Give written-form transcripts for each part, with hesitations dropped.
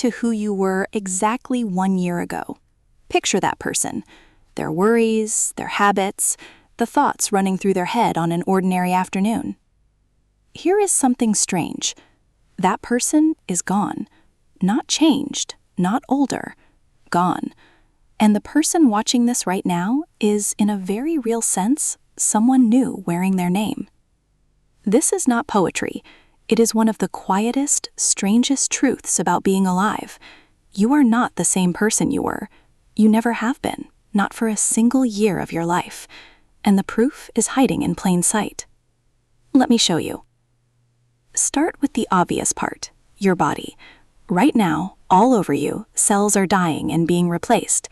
to who you were exactly 1 year ago. Picture that person, their worries, their habits, the thoughts running through their head on an ordinary afternoon. Here is something strange. That person is gone. Not changed, not older, gone. And the person watching this right now is, in a very real sense, someone new wearing their name. This is not poetry. It is one of the quietest, strangest truths about being alive. You are not the same person you were. You never have been, not for a single year of your life. And the proof is hiding in plain sight. Let me show you. Start with the obvious part, your body. Right now, all over you, cells are dying and being replaced.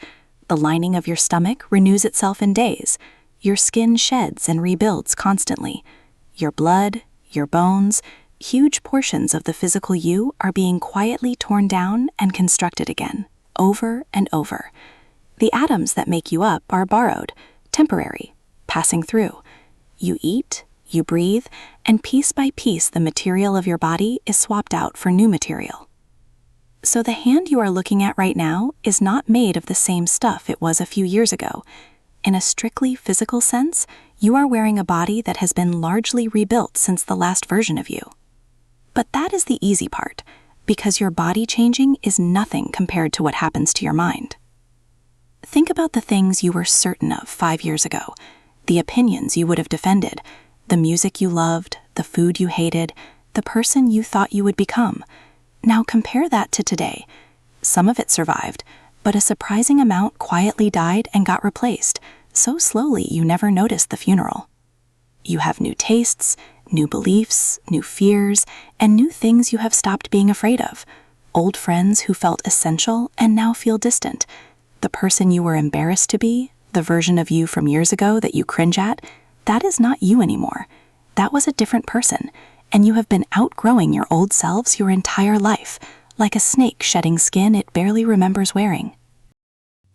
The lining of your stomach renews itself in days. Your skin sheds and rebuilds constantly. Your blood, your bones, huge portions of the physical you are being quietly torn down and constructed again, over and over. The atoms that make you up are borrowed, temporary, passing through. You eat, you breathe, and piece by piece the material of your body is swapped out for new material. So the hand you are looking at right now is not made of the same stuff it was a few years ago. In a strictly physical sense, you are wearing a body that has been largely rebuilt since the last version of you. But that is the easy part, because your body changing is nothing compared to what happens to your mind. Think about the things you were certain of 5 years ago, the opinions you would have defended, the music you loved, the food you hated, the person you thought you would become. Now compare that to today. Some of it survived, but a surprising amount quietly died and got replaced, so slowly you never noticed the funeral. You have new tastes, new beliefs, new fears, and new things you have stopped being afraid of. Old friends who felt essential and now feel distant. The person you were embarrassed to be, the version of you from years ago that you cringe at, that is not you anymore. That was a different person, and you have been outgrowing your old selves your entire life, like a snake shedding skin it barely remembers wearing.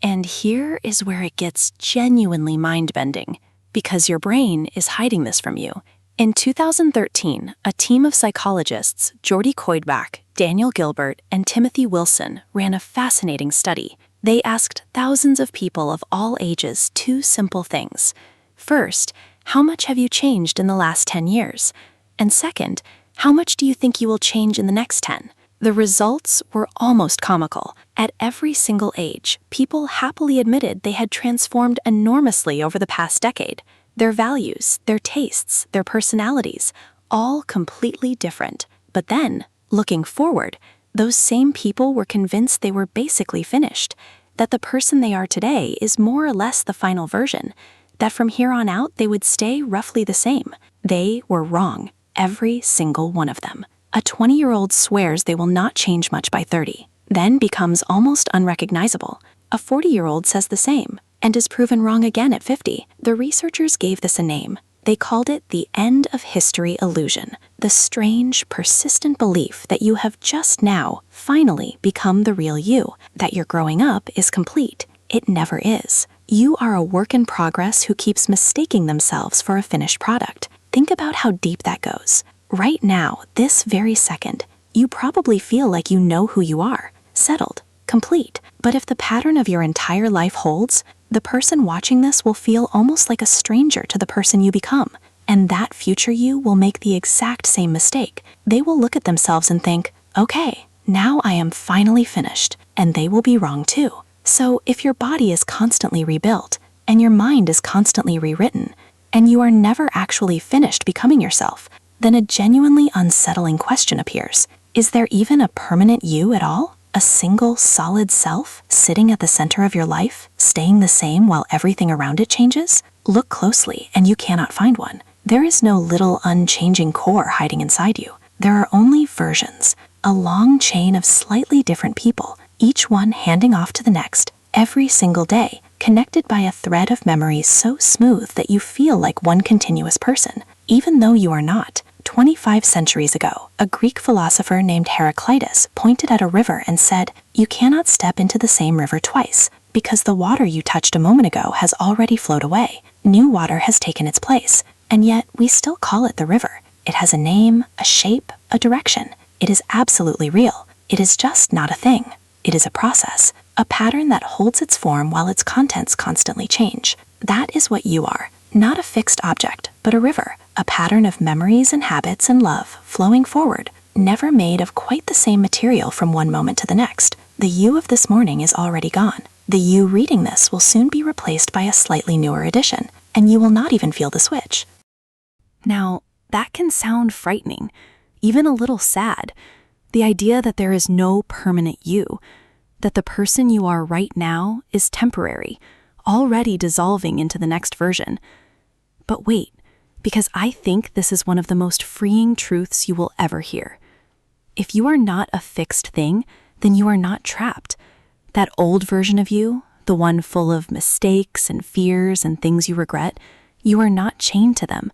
And here is where it gets genuinely mind-bending, because your brain is hiding this from you. In 2013, a team of psychologists, Quoidbach, Daniel Gilbert, and Timothy Wilson, ran a fascinating study. They asked thousands of people of all ages 2 simple things. First, how much have you changed in the last 10 years? And second, how much do you think you will change in the next 10? The results were almost comical. At every single age, people happily admitted they had transformed enormously over the past decade. Their values, their tastes, their personalities, all completely different. But then, looking forward, those same people were convinced they were basically finished, that the person they are today is more or less the final version, that from here on out they would stay roughly the same. They were wrong, every single one of them. A 20-year-old swears they will not change much by 30, then becomes almost unrecognizable. A 40-year-old says the same, and is proven wrong again at 50. The researchers gave this a name. They called it the end of history illusion, the strange, persistent belief that you have just now finally become the real you, that your growing up is complete. It never is. You are a work in progress who keeps mistaking themselves for a finished product. Think about how deep that goes. Right now, this very second, you probably feel like you know who you are, settled, complete. But if the pattern of your entire life holds, the person watching this will feel almost like a stranger to the person you become. And that future you will make the exact same mistake. They will look at themselves and think, okay, now I am finally finished. And they will be wrong too. So if your body is constantly rebuilt, and your mind is constantly rewritten, and you are never actually finished becoming yourself, then a genuinely unsettling question appears. Is there even a permanent you at all? A single, solid self sitting at the center of your life, staying the same while everything around it changes? Look closely, and you cannot find one. There is no little unchanging core hiding inside you. There are only versions, a long chain of slightly different people, each one handing off to the next, every single day, connected by a thread of memories so smooth that you feel like one continuous person, even though you are not. 25 centuries ago, a Greek philosopher named Heraclitus pointed at a river and said, "You cannot step into the same river twice, because the water you touched a moment ago has already flowed away. New water has taken its place, and yet we still call it the river. It has a name, a shape, a direction. It is absolutely real. It is just not a thing. It is a process, a pattern that holds its form while its contents constantly change. That is what you are, not a fixed object, but a river, a pattern of memories and habits and love flowing forward, never made of quite the same material from one moment to the next. The you of this morning is already gone. The you reading this will soon be replaced by a slightly newer edition, and you will not even feel the switch. Now, that can sound frightening, even a little sad. The idea that there is no permanent you, that the person you are right now is temporary, already dissolving into the next version. But wait, because I think this is one of the most freeing truths you will ever hear. If you are not a fixed thing, then you are not trapped. That old version of you, the one full of mistakes and fears and things you regret, you are not chained to them.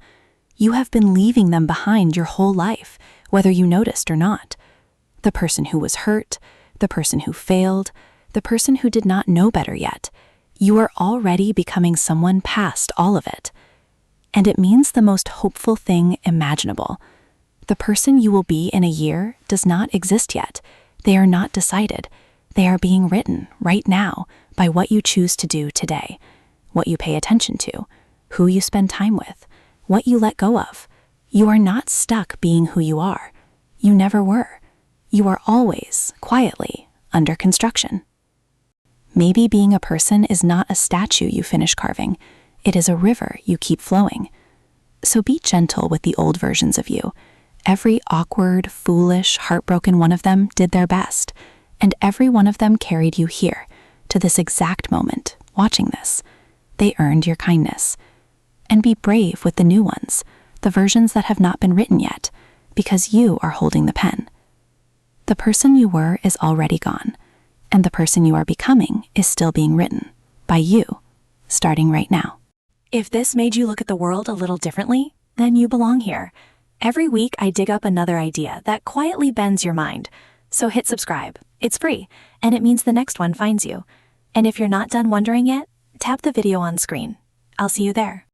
You have been leaving them behind your whole life, whether you noticed or not. The person who was hurt, the person who failed, the person who did not know better yet. You are already becoming someone past all of it. And it means the most hopeful thing imaginable. The person you will be in a year does not exist yet. They are not decided. They are being written right now by what you choose to do today, what you pay attention to, who you spend time with, what you let go of. You are not stuck being who you are. You never were. You are always, quietly, under construction. Maybe being a person is not a statue you finish carving. It is a river you keep flowing. So be gentle with the old versions of you. Every awkward, foolish, heartbroken one of them did their best, and every one of them carried you here, to this exact moment, watching this. They earned your kindness. And be brave with the new ones, the versions that have not been written yet, because you are holding the pen. The person you were is already gone, and the person you are becoming is still being written, by you, starting right now. If this made you look at the world a little differently, then you belong here. Every week I dig up another idea that quietly bends your mind. So hit subscribe. It's free, and it means the next one finds you. And if you're not done wondering yet, tap the video on screen. I'll see you there.